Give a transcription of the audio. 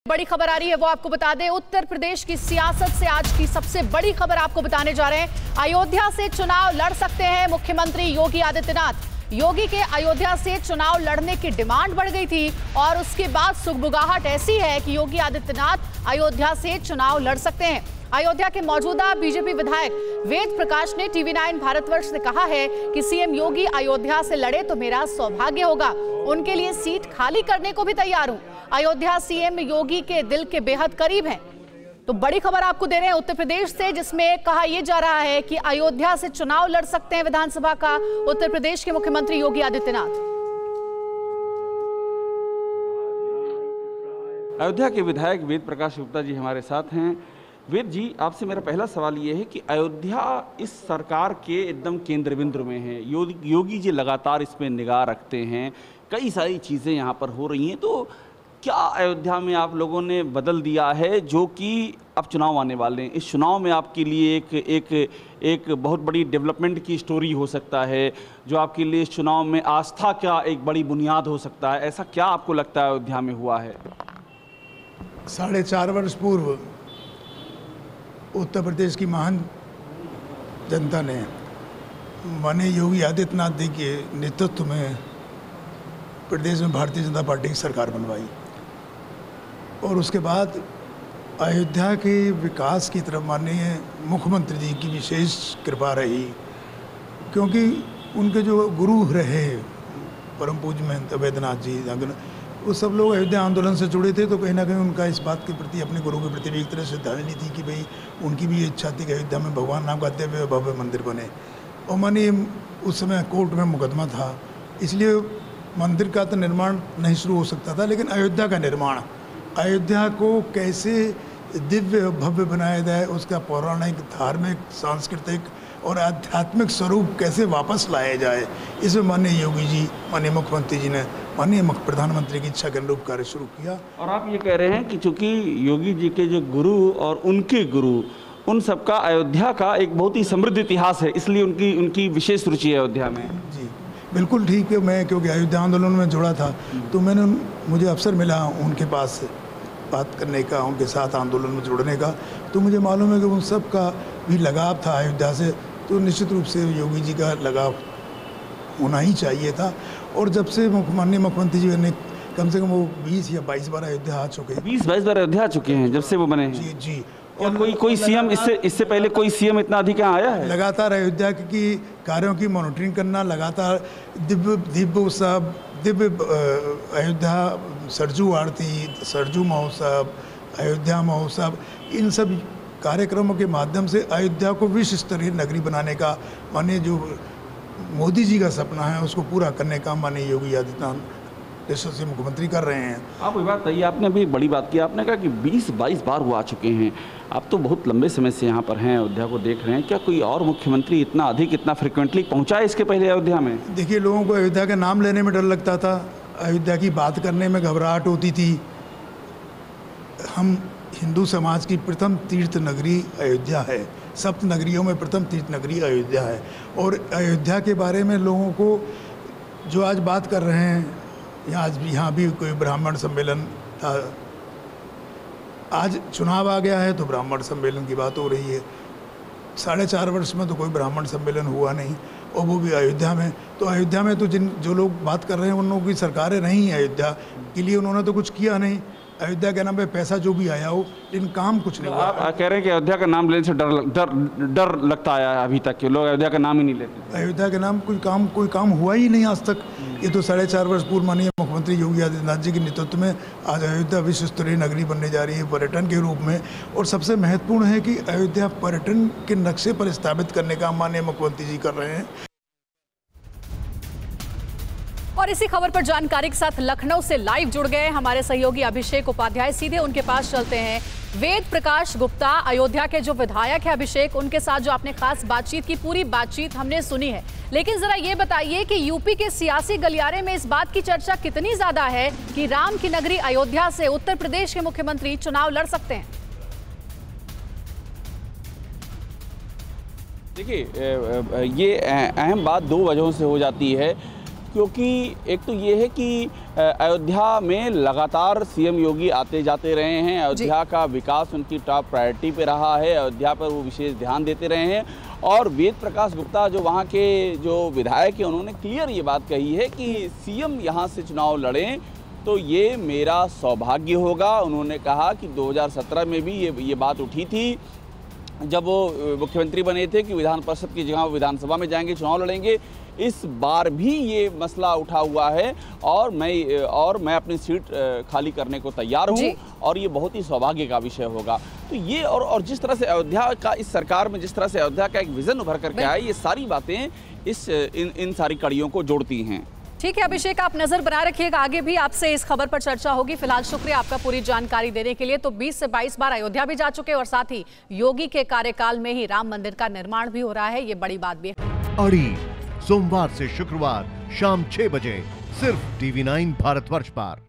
बड़ी खबर आ रही है वो आपको बता दें। उत्तर प्रदेश की सियासत से आज की सबसे बड़ी खबर आपको बताने जा रहे हैं। अयोध्या से चुनाव लड़ सकते हैं मुख्यमंत्री योगी आदित्यनाथ। योगी के अयोध्या से चुनाव लड़ने की डिमांड बढ़ गई थी और उसके बाद सुगबुगाहट ऐसी है कि योगी आदित्यनाथ अयोध्या से चुनाव लड़ सकते हैं। अयोध्या के मौजूदा बीजेपी विधायक वेद प्रकाश ने टीवी9 भारतवर्ष से कहा है कि सीएम योगी अयोध्या से लड़े तो मेरा सौभाग्य होगा। उनके लिए सीट खाली करने को भी तैयार हूं। अयोध्या सीएम योगी के दिल के बेहद करीब हैं। तो बड़ी खबर आपको दे रहे हैं उत्तर प्रदेश से, जिसमें कहा यह जा रहा है कि अयोध्या से चुनाव लड़ सकते हैं विधानसभा का उत्तर प्रदेश के मुख्यमंत्री योगी आदित्यनाथ। अयोध्या के विधायक वेद प्रकाश गुप्ता जी हमारे साथ हैं। वेद जी, आपसे मेरा पहला सवाल ये है कि अयोध्या इस सरकार के एकदम केंद्र बिंदु में है। योगी जी लगातार इस पर निगाह रखते हैं, कई सारी चीज़ें यहाँ पर हो रही हैं। तो क्या अयोध्या में आप लोगों ने बदल दिया है जो कि अब चुनाव आने वाले हैं, इस चुनाव में आपके लिए एक बहुत बड़ी डेवलपमेंट की स्टोरी हो सकता है, जो आपके लिए इस चुनाव में आस्था का एक बड़ी बुनियाद हो सकता है? ऐसा क्या आपको लगता है अयोध्या में हुआ है? 4.5 वर्ष पूर्व उत्तर प्रदेश की महान जनता ने माननीय योगी आदित्यनाथ जी के नेतृत्व में प्रदेश में भारतीय जनता पार्टी की सरकार बनवाई और उसके बाद अयोध्या के विकास की तरफ माननीय मुख्यमंत्री जी की विशेष कृपा रही, क्योंकि उनके जो गुरु रहे परम पूज्य महंत अवैधनाथ जी, वो सब लोग अयोध्या आंदोलन से जुड़े थे। तो कहीं ना कहीं उनका इस बात के प्रति, अपने गुरु के प्रति भी एक तरह से श्रद्धांजलि थी कि भाई उनकी भी इच्छा थी कि अयोध्या में भगवान नाम का दिव्य भव्य मंदिर बने। और मानिए उस समय कोर्ट में मुकदमा था, इसलिए मंदिर का तो निर्माण नहीं शुरू हो सकता था, लेकिन अयोध्या का निर्माण, अयोध्या को कैसे दिव्य भव्य बनाया जाए, उसका पौराणिक, धार्मिक, सांस्कृतिक और आध्यात्मिक स्वरूप कैसे वापस लाया जाए, इसमें माननीय योगी जी, माननीय मुख्यमंत्री जी ने माननीय प्रधानमंत्री की इच्छा के अनुरूप कार्य शुरू किया। और आप ये कह रहे हैं कि चूंकि योगी जी के जो गुरु और उनके गुरु, उन सबका अयोध्या का एक बहुत ही समृद्ध इतिहास है, इसलिए उनकी विशेष रुचि है अयोध्या में। जी बिल्कुल ठीक है। मैं क्योंकि अयोध्या आंदोलन में जुड़ा था, तो मुझे अवसर मिला उनके पास बात करने का, उनके साथ आंदोलन में जुड़ने का, तो मुझे मालूम है कि उन सब का भी लगाव था अयोध्या से। तो निश्चित रूप से योगी जी का लगाव होना ही चाहिए था। और जब से माननीय मुख्यमंत्री जी ने कम से कम वो 20 या 22 बार अयोध्या आ चुके हैं। 20-22 बार अयोध्या आ चुके हैं जब से वो बने हैं। जी जी। और कोई सीएम इससे पहले कोई सीएम इतना अधिक यहाँ आया है? लगातार अयोध्या की कार्यों की मॉनिटरिंग करना, लगातार दिव्य उत्सव, दिव्य अयोध्या सरजू आरती, सरजू महोत्सव, अयोध्या महोत्सव, इन सब कार्यक्रमों के माध्यम से अयोध्या को विश्व स्तरीय नगरी बनाने का माननीय जो मोदी जी का सपना है, उसको पूरा करने का माननीय योगी आदित्यनाथ यशस्वी मुख्यमंत्री कर रहे हैं। आप ये बात कही, आपने अभी बड़ी बात की, आपने कहा कि 20-22 बार वो आ चुके हैं। आप तो बहुत लंबे समय से यहाँ पर हैं, अयोध्या को देख रहे हैं। क्या कोई और मुख्यमंत्री इतना अधिक, इतना फ्रिक्वेंटली पहुँचा है इसके पहले अयोध्या में? देखिए, लोगों को अयोध्या का नाम लेने में डर लगता था, अयोध्या की बात करने में घबराहट होती थी। हम हिंदू समाज की प्रथम तीर्थ नगरी अयोध्या है, सप्त नगरियों में प्रथम तीर्थ नगरी अयोध्या है। और अयोध्या के बारे में लोगों को जो आज बात कर रहे हैं, यहाँ भी कोई ब्राह्मण सम्मेलन था, आज चुनाव आ गया है तो ब्राह्मण सम्मेलन की बात हो रही है। 4.5 वर्ष में तो कोई ब्राह्मण सम्मेलन हुआ नहीं, और वो भी अयोध्या में। तो अयोध्या में तो जो लोग बात कर रहे हैं, उन लोगों की सरकारें नहीं हैं अयोध्या के लिए, उन्होंने तो कुछ किया नहीं। अयोध्या के नाम पे पैसा जो भी आया हो, लेकिन काम कुछ नहीं हुआ। आप कह रहे हैं कि अयोध्या का नाम लेने से डर लगता आया है अभी तक, कि लोग अयोध्या का नाम ही नहीं लेते। अयोध्या के नाम कोई काम हुआ ही नहीं आज तक। ये तो 4.5 वर्ष पूर्व माननीय मुख्यमंत्री योगी आदित्यनाथ जी के नेतृत्व में आज अयोध्या विश्व स्तरीय नगरी बनने जा रही है पर्यटन के रूप में। और सबसे महत्वपूर्ण है कि अयोध्या पर्यटन के नक्शे पर स्थापित करने का माननीय मुख्यमंत्री जी कर रहे हैं। और इसी खबर पर जानकारी के साथ लखनऊ से लाइव जुड़ गए हमारे सहयोगी अभिषेक उपाध्याय। सीधे उनके पास चलते हैं। वेद प्रकाश गुप्ता, अयोध्या के जो विधायक है अभिषेक, उनके साथ जो आपने खास बातचीत की, पूरी बातचीत हमने सुनी है, लेकिन जरा ये बताइए कि यूपी के सियासी गलियारे में इस बात की चर्चा कितनी ज्यादा है कि राम की नगरी अयोध्या से उत्तर प्रदेश के मुख्यमंत्री चुनाव लड़ सकते हैं? देखिए, ये अहम बात 2 वजहों से हो जाती है, क्योंकि एक तो ये है कि अयोध्या में लगातार सीएम योगी आते जाते रहे हैं। अयोध्या का विकास उनकी टॉप प्रायोरिटी पे रहा है। अयोध्या पर वो विशेष ध्यान देते रहे हैं। और वेद प्रकाश गुप्ता जो वहाँ के जो विधायक हैं, उन्होंने क्लियर ये बात कही है कि सीएम यहाँ से चुनाव लड़ें तो ये मेरा सौभाग्य होगा। उन्होंने कहा कि 2017 में भी ये बात उठी थी जब वो मुख्यमंत्री बने थे कि विधान परिषद की जगह वो विधानसभा में जाएंगे, चुनाव लड़ेंगे। इस बार भी ये मसला उठा हुआ है और मैं अपनी सीट खाली करने को तैयार हूँ और ये बहुत ही सौभाग्य का विषय होगा। तो ये और जिस तरह से अयोध्या का इस सरकार में जिस तरह से अयोध्या का एक विजन उभर करके आया, ये सारी बातें इन सारी कड़ियों को जोड़ती हैं। ठीक है अभिषेक, आप नजर बनाए रखिएगा, आगे भी आपसे इस खबर पर चर्चा होगी। फिलहाल शुक्रिया आपका पूरी जानकारी देने के लिए। तो 20 से 22 बार अयोध्या भी जा चुके और साथ ही योगी के कार्यकाल में ही राम मंदिर का निर्माण भी हो रहा है, ये बड़ी बात भी है। अड़ी सोमवार से शुक्रवार शाम 6 बजे सिर्फ TV9 भारतवर्ष पर।